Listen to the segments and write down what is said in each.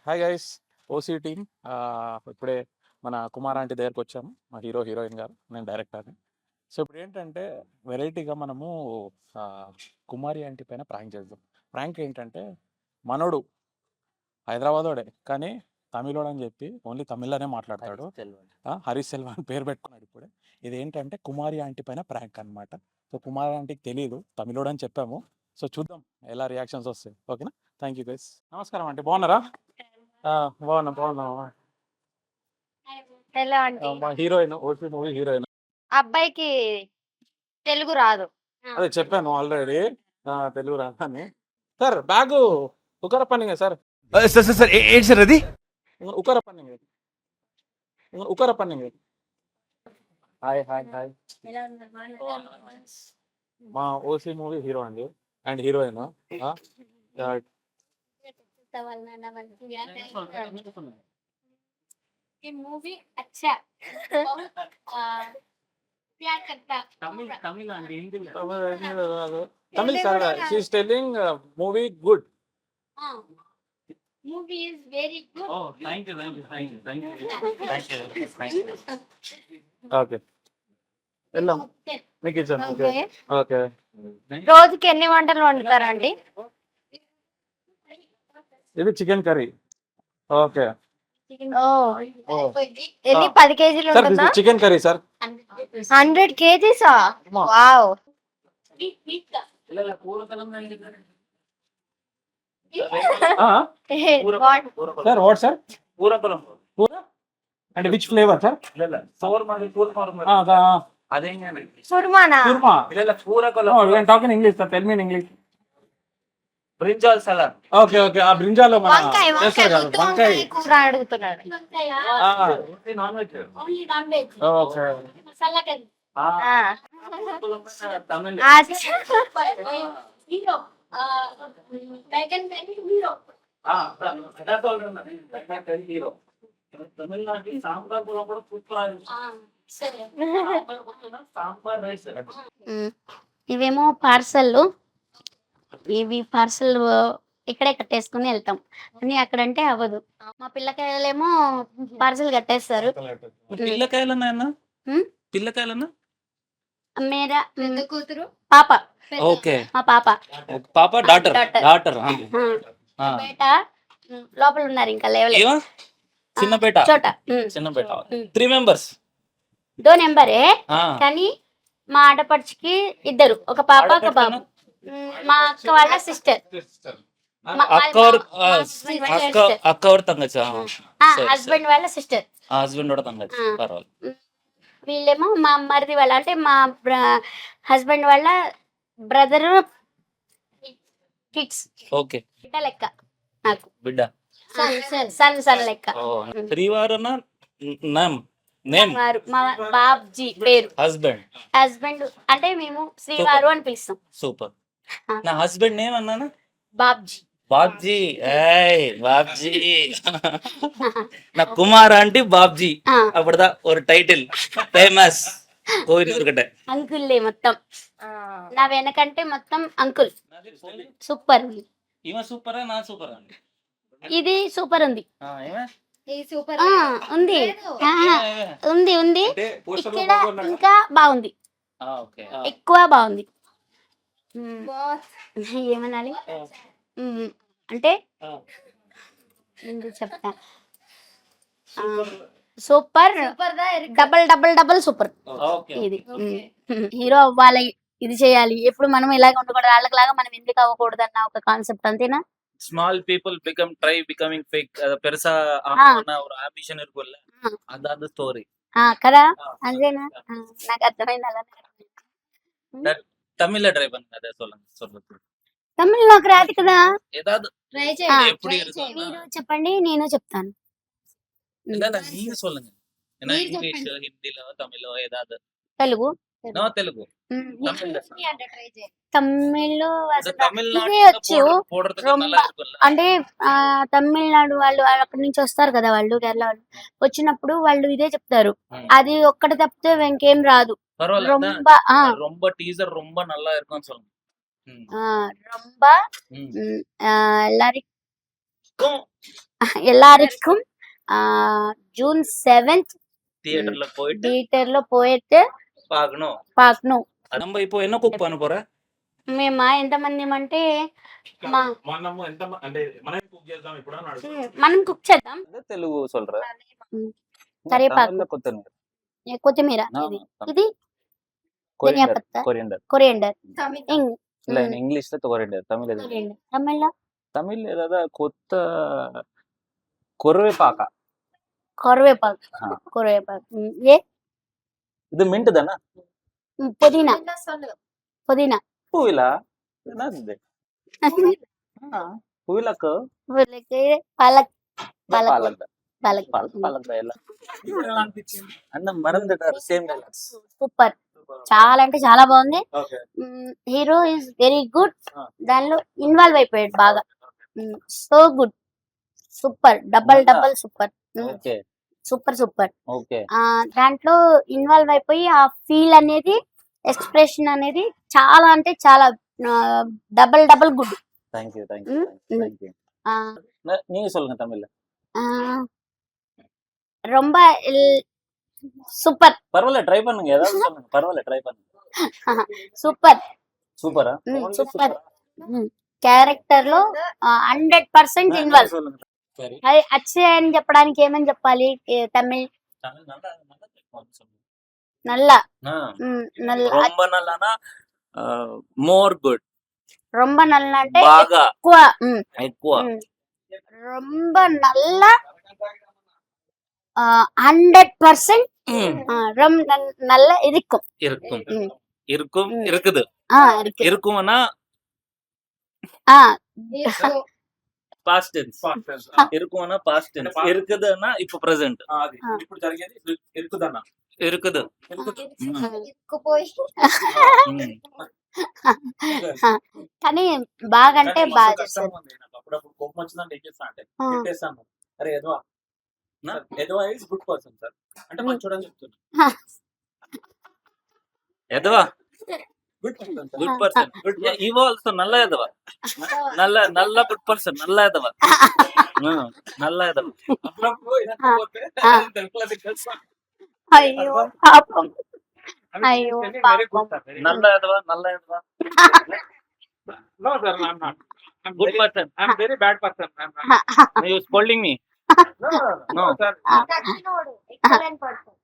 Hi guys, OC team. ఇప్పుడే మన Kumar aunty దగ్గరకు వచ్చాము, మా హీరోయిన్ గారు, నేను డైరెక్టర్ని. సో ఇప్పుడు ఏంటంటే వెరైటీగా మనము ఆ, కుమారి ఆంటీ పైన ప్రాంక్ చేద్దాం. ప్రాంక్ ఏంటంటే మనోడు హైదరాబాదోడే కానీ తమిళోడు అని చెప్పి ఓన్లీ తమిళ్లోనే మాట్లాడతాడు. హరీష్ సెల్వా అని పేరు పెట్టుకున్నాడు ఇప్పుడే. ఇది ఏంటంటే కుమారి ఆంటీ పైన ప్రాంక్ అనమాట. సో కుమారి ఆంటీకి తెలియదు తమిళోడు అని చెప్పాము. సో చూద్దాం ఎలా రియాక్షన్స్ వస్తాయి. ఓకేనా? Thank you guys. నమస్కారం ఆంటీ, బాగున్నారా? బాగున్నా. హలో అండి. మా హీరోయిన్, ఓసీ మూవీ హీరోయిన్. అబ్బాయికి తెలుగు రాదు. అదే చెప్పాను ఆల్రెడీ, తెలుగు రాదని. సార్ బ్యాగు ఉకర పన్నింగ్ సార్, సార్ సార్ సార్ ఏంటి సార్ అది? ఉకర పన్నింగ్, ఉకర పన్నింగ్. Hi hi hi. మా ఓసీ మూవీ హీరో అండి అండ్ హీరోయిన్. ये मूवी अच्छा प्यार करता Tamil sir, she's telling movie good. Movie is very good. Okay వెళ్దాం, మీకు ఇచ్చాను. Okay okay. రోజుకి ఎన్ని వంటలు వండుతారండి? ఇది చికెన్ కర్రీ. ఓకే. ఎన్ని 10 కేజీలు సార్ ఉంటుందా? Chicken curry sir. 100 కేజీసా? వావ్. Sir what sir? పూర అంటే విచ్ ఫ్లేవర్ సార్? సుర్మానా? Kurma. Talking English sir, tell me in English. Brinjal salad. Okay okay. ఆ బ్రింజాలో మన వంకాయ చేస్తారు కదా, వంకాయ. కూర అడుగుతున్నాడు. Non veg. Okay. Tamil hero. Tamil Nadu sambar కూడా సూపర్. సాంబార్ రైస్. ఇవేమో పార్సల్, ఇవి పార్సల్ ఇక్కడే కట్టేసుకుని వెళ్తాం కానీ అక్కడంటే అవ్వదు. మా పిల్లకాయలేమో పార్సల్ కట్టేస్తారు. పిల్లకాయలన్నా హ్మ్? పిల్లకాయలన్నా మేరా కూతురు పాప, ఓకే. మా పాప పాప డాటర్ Daughter. డాటర్ బేట లోపల ఉన్నారు, ఇంకా లేవలేదు. ఏమో చిన్న బేట చోట చిన్న బేట 3 మెంబర్స్. దో నెంబరే కానీ మా ఆడపడుచుకి ఇద్దరు, ఒక పాప ఒక బాబు. మా అక్క వాళ్ళ సిస్టర్, అక్క और तंगच హస్బెండ్ వాళ్ళ సిస్టర్. హస్బెండ్ కూడా तंगच పర్వాలేదు. వీళ్ళేమో మా మరిది వాళ్ళ, అంటే మా హస్బెండ్ వాళ్ళ బ్రదర్ కిడ్స్. ఓకే. బిడ్డ లెక్క నాకు, బిడ్డ సన్ లెక్క. శ్రీవారన నేమ్ నేమ్ వారు మా బాబ్జీ పేరు. హస్బెండ్ అంటే మేము శ్రీవారు అని పిలుస్తాం. సూపర్. నా హస్బెండ్ నేమ్ అన్నానా? బాబ్జీ. బాబ్జీ. ఏయ్ బాబ్జీ. నా కుమార్ ఆంటీ బాబ్జీ. ఆ, அப்படிதா ஒரு டைட்டில் ஃபேமஸ் கோயில் இருக்கட்ட. అంకుల్లే మొత్తం. నా వెనకంటే మొత్తం అంకుల్. సూపర్. ఈమె సూపరా నా సూపరా? ఇది సూపర్ ఉంది. ఏమే సూపర్ ఆ, ఉంది. ఆహా, ఉంది ఉంది. ఇక్కడ ఇంకా బాగుంది, ఓకే. ఎక్కువ బాగుంది. ఏమనాలి అంటే ఎందుకు చెప్తా, super, double double double super. Okay. ఇది హీరో అవ్వాలి, ఇది చేయాలి, ఎప్పుడు మనం ఇలాగ ఉండకూడదు, వాళ్ళకిలాగా మనం ఎందుకు అవ్వకూడదు అన్న ఒక కాన్సెప్ట్, అంతేనా? Small people become try becoming fake. அது பெருசா ஒரு ஆம்பிஷன் இருக்குல்ல, அதான் ஸ்டோரி. కదా, అంతేనా? నాకు అర్థమైంది, అలానే అర్థమైంది. தமிழ்ல ட்ரை பண்ணுங்க, அதை சொல்லுங்க. తమిళ్ నాకు రాదు కదా. ஏதாவது ట్రై ఆ, చేయండి. எப்படி இருக்கும்? మీరు చెప్పండి, నేను చెప్తాను. இல்ல நீங்க சொல்லுங்க. ஏன்னா మీరు இங்கிலீஷ், చెప్పండి. ஹிந்தில, தமிழோ ஏதாவது. తెలుగు. நோ தெலுங்கு. தமிழ்ல అంటే ట్రై చేయండి. తమిళ్ இந்த అసలు ఇదే தமிழ்நாட்டுல వచ్చు. போடுறதுக்கு ரொம்ப நல்லா இருக்கும்ல. అంటే తమిళనాడు వాళ్ళు అక్కడి నుంచి వస్తారు కదా, వాళ్ళు కేరళ వాళ్ళు వచ్చినప్పుడు వాళ్ళు ఇదే చెప్తారు. అది ఒక్కటి తప్పితే ఇంకేం రాదు. பரவாயில்ல. రొంబ ரொம்ப டீசர் ரொம்ப நல்லா இருக்கும்னு சொல்லுங்க. రొంబ ம். எல்லாரும் எல்லாருக்கும் ஜூன் 7th தியேட்டர்ல போயிட்டு திయేட்டర్లో పోయితే பார்க்கணும். பார்க்கணும். நம்ம இப்போ என்ன குக் பண்ண போற? మేమా ఎంతమంది అంటే మనము ఎంత అంటే మనం కుక్ చేద్దాం ఇప్పుడు అని అడుగుతున్నా. మనం కుక్ చేద్దాం. తెలుగు சொல்ற. కరివేపాకు, தமிழ்ல கொத்தமல்லி. కొత్తిమీర, ఇది ధనియా పత్తా, కొరియండర్. కొరియండర్, இல்ல இங்கிலீஷ்ல கொரிయంடர். தமிழ்ல எது? தமிழ்ல ஏதாவது கொருவேப்பாக்கா. కరివేపాకు, ఏ இது மின்ட் தானே? పుదీనా, పుదీనా, பூவிலா என்னது? பூவிலக்கு పాలక్, பாலக் పాలక్, பாலக் எல்லாம் అన్న మరందటారు సేమ్ డైలాగ్స్. సూపర్, చాలా అంటే చాలా బాగుంది. Okay. Hero is very good, దానిలో ఇన్వాల్వ్ అయిపోయాడు బాగా. So good, super, double super, okay super super. Okay. దాంట్లో ఇన్వాల్వ్ అయిపోయి ఆ ఫీల్ అనేది, ఎక్స్ప్రెషన్ అనేది చాలా అంటే చాలా డబల్ గుడ్. థాంక్యూ ம், ம். நீங்க சொல்லுங்க தமிழ்ல. ரொம்ப సూపర్, பரவாயில்ல ட்ரை பண்ணுங்க, ஏதாவது சொல்லுங்க, பரவாயில்ல ட்ரை பண்ணுங்க. సూపర్, సూపరా? సూపర్. క్యారెక్టర్ లో 100% ఇన్వాల్వ్. சொல்லுங்க. சரி. అది అచ్చే అని చెప్పడానికి ఏమని చెప్పాలి? తమిళ్ தமிழ் நல்லா சொல்லுங்க. నల్ల, ஆ, నల్ల, ரொம்ப நல்லானா మోర్ గుడ్. రొంబ నల్ల అంటే బాగా ఎక్కువ, ఎక్కువ. రొంబ నల్ల 100% నల్ల இருக்கும். இருக்கும் ம். இருக்கும் ம். இருக்குது. இருக்கு. இருக்கும்னா పాస్ట్ టెన్స్. இருக்கும்னா పాస్ట్ టెన్స్. இருக்குதுன்னா இப்போ ప్రెజెంట్. అది ఇప్పుడు జరిగేది ఎక్కుదన్న. இருக்குது. ఇరుక్కుపోయి కానీ బాగా అంటే బాగా చేస్తారు. అప్పుడప్పుడు కోపం వచ్చిందంటే ఏం చేస్తా అంటే పెట్టేస్తాను. అరే ఎదవా, ఎదవా ఇస్ గుడ్ పర్సన్ సార్ అంటే మంచోడు అని చెప్తున్నా. ఎదవా good person sir. Good person. ఇవో ఆల్సో నల్ల ఎదవా. నల్ల గుడ్ పర్సన్. నల్ల ఎదవా. నల్ల ఎదవా. అప్పుడప్పుడు ఇదంతా పోతే తెలుగులో తెలుసా. అయ్యో పాపం, అయ్యో పాపం. నల్ల ఎదవా. నల్ల ఎదవా. No sir, I'm not. I'm Good very, person. I'm very bad person. I'm not. You scolding me? No sir. సచ్చినోడు, ఎక్సలెంట్ పర్సన్.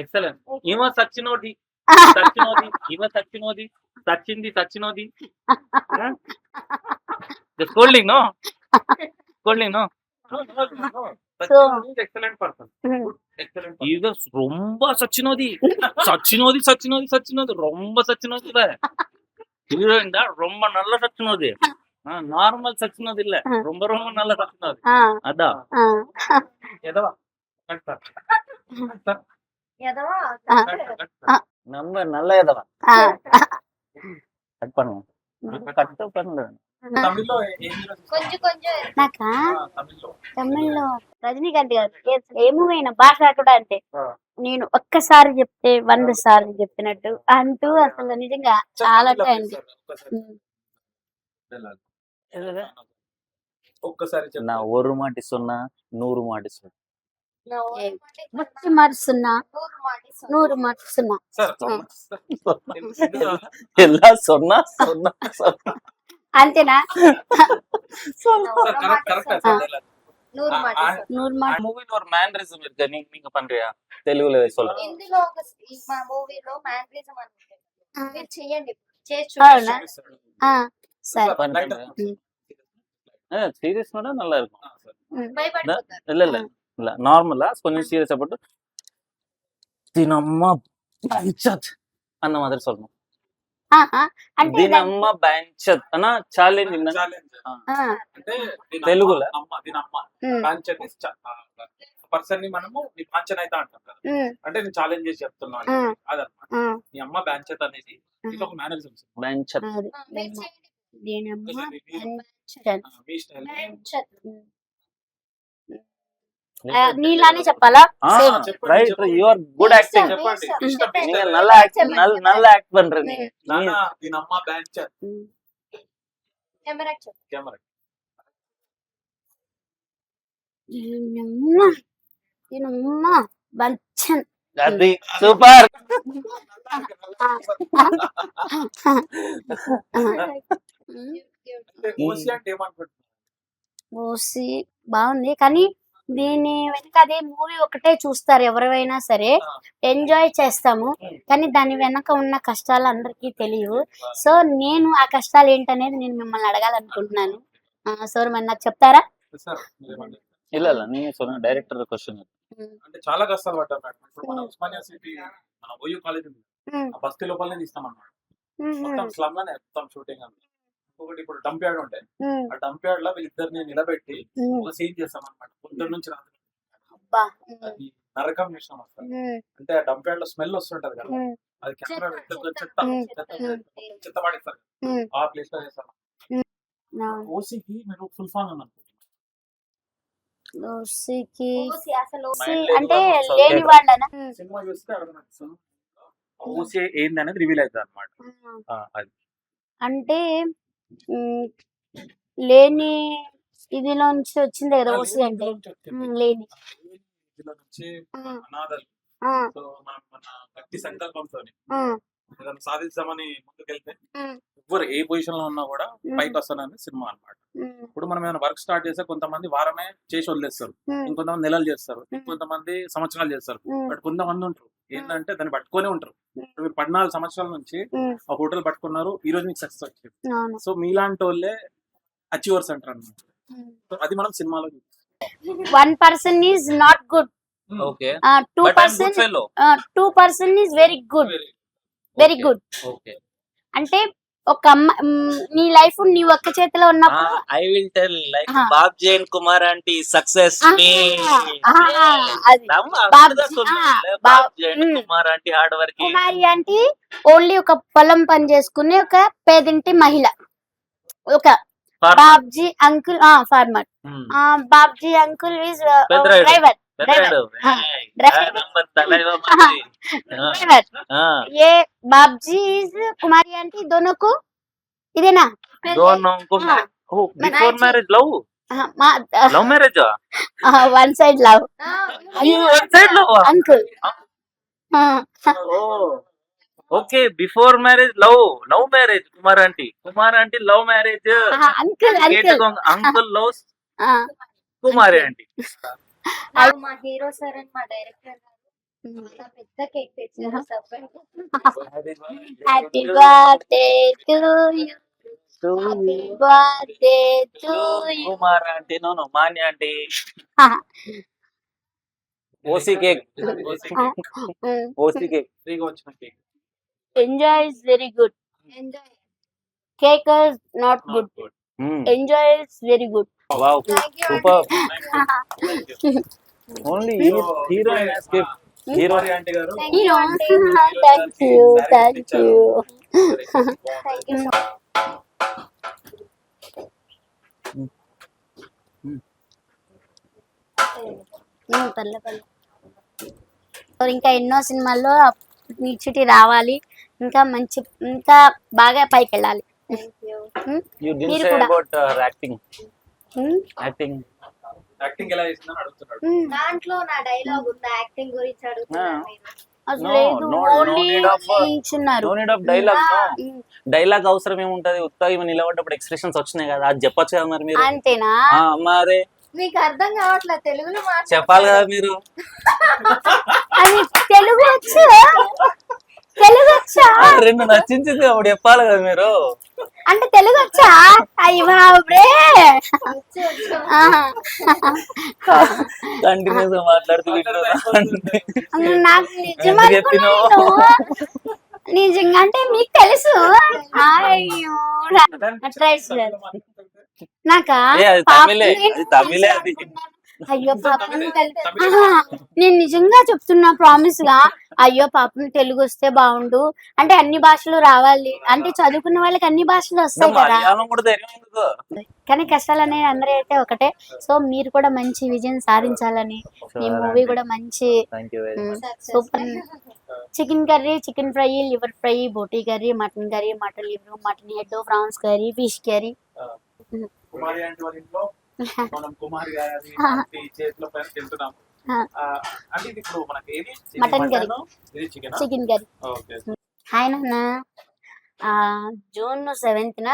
Excellent. ఇవ సచ్చినోది. సచ్చినోది. ఇవ సచ్చినోది. సచ్చింది సచ్చినోది. The scolding no? Scolding no? No, no, no. So, He's excellent person. Good, excellent person. ఇవ ரொம்ப సచ్చినోది. సచ్చినోది సచ్చినోది సచ్చినోది ரொம்ப సచ్చినోది இல்ல. Heroine தான் ரொம்ப நல்ல சச்சினோதி. நார்மல் சச்சினோதி இல்ல, ரொம்ப ரொம்ப நல்ல சச்சினோதி. அதான் ఎదవా. Cut sir. సార్ ఎదవా நம்ம நல்ல எதவா కట్ பண்ணுவோம். కట్ பண்ணுங்க. తమిళ్లో ఏం కొంచెం కొంచెం నాకా తమిళ్లో తమిళ్లో రజనీకాంత్ గారు ఏ మూవీ అయినా భాష కూడా అంతే. ఆ. నేను ఒక్కసారి చెప్తే 100 సార్లు చెప్పినట్టు అంటూ అసలు నిజంగా చాలా టైం. ఒక్కసారి చెప్పు. நான் ஒரு மாட்டி சொன்னா 100 மாட்டி சொன்னா. వచ్చి మరుస్తున్నా 100 మరుస్తున్నా. సార్ எல்லாம் சொன்னா சொன்னா சொன்னா. అంతేనా? Correct sir. 100 మాట. 100 మాట. மூவில ஒரு மேனரிசம் இருக்கு, நீங்க பண்றியா? తెలుగులో சொல்லுங்க. ఇందులో ఒక మా మూవీలో మ్యానరిజం అని ఉంటుంది. మీరు చెయ్యండి, చేసి అవునా? సరే. சீரியஸ்னோட நல்லா இருக்கும். భయపడిపోతారు. இல்ல இல்ல இல்ல நார்மலா கொஞ்சம் சீரியஸா போட்டு தினம்மா பஞ்சத் அந்த மாதிரி சொல்லணும். అంటే దినమ్మ బెంచత్ అన్న ఛాలెంజ్ అంటే తెలుగులో దీని అమ్మ కాంచన్ పర్సన్ ని మనము నీ కాంచన్ అయితే అంటాం కదా, అంటే నేను ఛాలెంజ్ చేసి చెప్తున్నాను అదనమాట. నీ అమ్మ బ్యాంచత్ అనేది ఇది ఒక మేనరిజం. బెంచత్ మీ స్టైల్ నీలానే చెప్పాలా? Right, you are good acting. చెప్పండి. நீங்க நல்லா ஆக்ட் பண்றீங்க. దీని అమ్మ బ్యాంచత్. కెమెరా కెమెరా బంచన్ అది సూపర్. అంటే ఓసి అంటే ఏమనుకుంటున్నారు? ఓసి బాగుంది కానీ దీని వెనక అదే మూవీ ఒకటే చూస్తారు ఎవరైనా సరే, ఎంజాయ్ చేస్తాము కానీ దాని వెనక ఉన్న కష్టాలు అందరికీ తెలియవు. సో నేను ఆ కష్టాలు ఏంటనేది నేను మిమ్మల్ని అడగాలనుకుంటున్నాను. సో మరి నాకు చెప్తారా? సార్ మీరేమంటారు? ಇಲ್ಲ ಇಲ್ಲ ನೀನೇ ಸೊನ್ನ ಡೈರೆಕ್ಟರ್ ಕ್ವಶನ್. అంటే చాలా కష్టాలు పడ్డారు మేడం. ఇప్పుడు మన ఉస్మానియా సిటీ మన ఓయూ కాలేజ్ ఉంది, ఉమ్, ఆ బస్తీ లోపలనే తీస్తాం అన్నమాట. ఉమ్, మొత్తం స్లమ్ లోనే మొత్తం షూటింగ్ అంతా. ఇంకొకటి ఇప్పుడు డంప్ యార్డ్ ఉంటాయి, ఉమ్, ఆ డంప్ యార్డ్ లో వీళ్ళిద్దరిని నిలబెట్టి ఉమ్. ఒక సీన్ చేస్తాం అన్నమాట. పొద్దున్న నుంచి రాత్రి అబ్బా, ఉమ్, అది నరకం చేసినాం అసలు. ఉమ్, అంటే ఆ డంప్ యార్డ్ లో స్మెల్ వస్తుంటది కదా, ఉమ్, అది కెమెరా చెత్త ఉమ్, చెత్త పడేస్తారు, ఉమ్. ఆ ప్లేస్ లో చేస్తాం. అవును. ఓసీకి మీరు ఫుల్ ఫామ్ అని అనుకుంటున్నారు? ఓసికి ఓసి అసలు ఓసి Mind లేదు అంటే కాబట్టి లేని వాళ్ళనా? సినిమా చూస్తే అర్థమవుతుంది ఓసీ ఏంది అనేది రివీల్ అవుతుంది అనమాట. అది అంటే ఉమ్, లేని ఇదిలో నుంచి వచ్చింది కదా ఓసి అంటే. లేని ఇందులో నుంచి ఉమ్, అనాథలు. ఆ, సో మనం మన గట్టి సంకల్పంతో ఆ, ఏదైనా సాధిద్దామని ముందుకెళ్తే ఉమ్, ఎవరు ఏ పొజిషన్ లో ఉన్నా కూడా ఉమ్, పైకి వస్తానని సినిమా అన్నమాట. ఉమ్, ఇప్పుడు మనం ఏమైనా వర్క్ స్టార్ట్ చేస్తే కొంతమంది వారమే చేసి వదిలేస్తారు, ఉమ్, ఇంకొంతమంది నెలలు చేస్తారు, ఇంకొంతమంది సంవత్సరాలు చేస్తారు. ఉమ్, బట్ కొంతమంది ఉంటారు ఏంటంటే దాన్ని పట్టుకొనే ఉంటారు. ఇప్పుడు మీరు 14 సంవత్సరాల నుంచి ఉమ్, ఆ హోటల్ పట్టుకున్నారు, ఈ రోజు మీకు సక్సెస్ వచ్చింది. అవును. సో మీలాంటి వాళ్ళే అచీవర్స్ అంటారు అన్నమాట. ఉమ్. సో అది మనం సినిమాలో చూస్తాం. 1% is not good. Okay. 2% fellow. 2% is very good. Very good. Okay. అంటే ఒక నీ లైఫ్ నీ ఒక్క చేతిలో ఉన్నప్పుడు ఐ విల్ టెల్ లైక్ ఆహా. Babji and Kumar aunty success మీ. అది Babji, Babji and um. Kumar aunty hard work. Kumari అంటే ఓన్లీ ఒక పొలం పని చేసుకునే ఒక పేదింటి మహిళ. ఒక Babji uncle farmer. Babji uncle is Peddarayudu. Driver. Peddarayudu. Driver. ये बाबजी इज कुमारी आंटी दोनों को इदेना before marriage love love marriage one side love one side love. Uncle okay before marriage love marriage Kumar aunty love marriage. Uncle uncle uncle loves Kumari aunty. మా hero sir and మా director గారు చాలా పెద్ద cake తెచ్చారు. Happy birthday to you happy birthday to you Kumar aunty no Manya aunty. OC cake. OC cake. ఫ్రీగా వచ్చిన cake. enjoy is very good, enjoy. cake is not good, enjoy is very good. Wow Thank you, super. aunty. Only heroine escape. Hero Kumari aunty గారు You know, thank you, thank you. Thank you. పర్లే పర్లే. ఇంకా ఎన్నో సినిమాల్లో నిచ్చిటి రావాలి, ఇంకా మంచి ఇంకా బాగా పైకి వెళ్ళాలి. Thank you. యు డిడ్ మీరు సే కూడా. About acting. Um, acting acting ఎలా చేసిందని అడుగుతున్నాడు. ఉమ్. దాంట్లో నా డైలాగ్ ఉంది, యాక్టింగ్ గురించి అడుగుతున్నారు మీరు. అసలు No, లేదు, no ఓన్లీ need of- నిల్చున్నారు. No need of dialogue. No um, dialogue అవసరం ఏముంటది, ఉత్తగా ఇవి నిలబడ్డప్పుడు ఎక్స్ప్రెషన్స్ వచ్చినాయి కదా, అది చెప్పొచ్చు కదా మరి మీరు. అంతేనా? మరే మీకు అర్థం కావట్లేదు తెలుగులో చెప్పాలి కదా మీరు. అది తెలుగు వచ్చు, తెలుగు వచ్చా? రెండు నచ్చించింది అప్పుడు చెప్పాలి కదా మీరు. అంటే తెలుగు వచ్చా? అయ్యి బాబే. కంటిన్యూస్ గా మాట్లాడుతూ నాకు నిజం ఎందుకు చెప్పినావు? అనుకున్నాను. నిజంగా అంటే మీకు తెలుసు. అయ్యో ట్రై చేయాలి. నాకా అది తమిళే, అది తమిళే అది. అయ్యో పాపం నేను నిజంగా చెప్తున్నా ప్రామిస్ గా. అయ్యో పాపం తెలుగు వస్తే బాగుండు, అంటే అన్ని భాషలు రావాలి, అంటే చదువుకున్న వాళ్ళకి అన్ని భాషలు వస్తాయి కదా. మలయాళం కూడా ధైర్యం ఎందుకు? కానీ కష్టాలు అనేవి అందరూ అయితే ఒకటే. సో మీరు కూడా మంచి విజయం సాధించాలని, ఈ మూవీ కూడా మంచి thank you very much. Super. Chicken curry, chicken fry, liver fry, బోటీ curry, mutton curry, mutton liver, mutton head, prawns curry, fish curry. Kumari aunty వాళ్ళ ఇంట్లో మనం కుమారి గారి చేతిలో పైన తింటున్నాం. అంటే ఇది ఇప్పుడు మనకి ఏది మటన్ కర్రీ. ఇది chicken. Chicken curry. Okay. Hi నాన్న. June 7th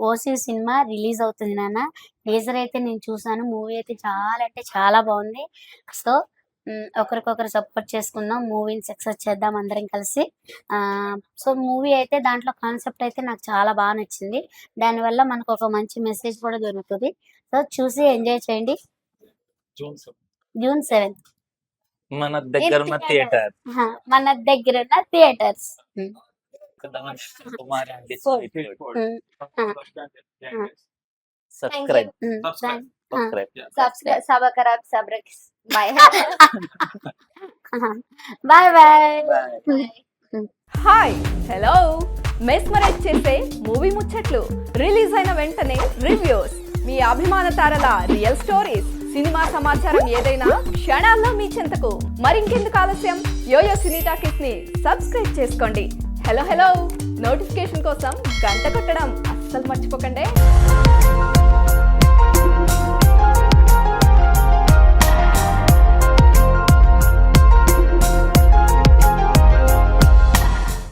OC cinema release అవుతుంది నాన్న. టీజర్ అయితే నేను చూసాను. మూవీ అయితే చాలా అంటే చాలా బాగుంది. సో ఒకరికొకరు సపోర్ట్ చేసుకుందాం, మూవీని సక్సెస్ చేద్దాం అందరం కలిసి. సో మూవీ అయితే దాంట్లో కాన్సెప్ట్ అయితే నాకు చాలా బాగా నచ్చింది. దానివల్ల మనకు ఒక మంచి మెసేజ్ కూడా దొరుకుతుంది. సో చూసి ఎంజాయ్ చేయండి. జూన్ 7th మన దగ్గర ఉన్న థియేటర్ మన దగ్గర ఉన్న theatres. Kumari aunty subscribe subscribe subscribe bye bye bye. Hi hello mesmerise చేసే మూవీ ముచ్చట్లు, రిలీజ్ అయిన వెంటనే రివ్యూస్, మీ అభిమాన తారల రియల్ స్టోరీస్, సినిమా సమాచారం ఏదైనా క్షణాల్లో మీ చెంతకు. మరింకెందుకు ఆలస్యం, యోయో సినీ టాకీస్ ని సబ్స్క్రైబ్ చేసుకోండి. హలో హలో నోటిఫికేషన్ కోసం గంట కొట్టడం అస్సలు మర్చిపోకండి.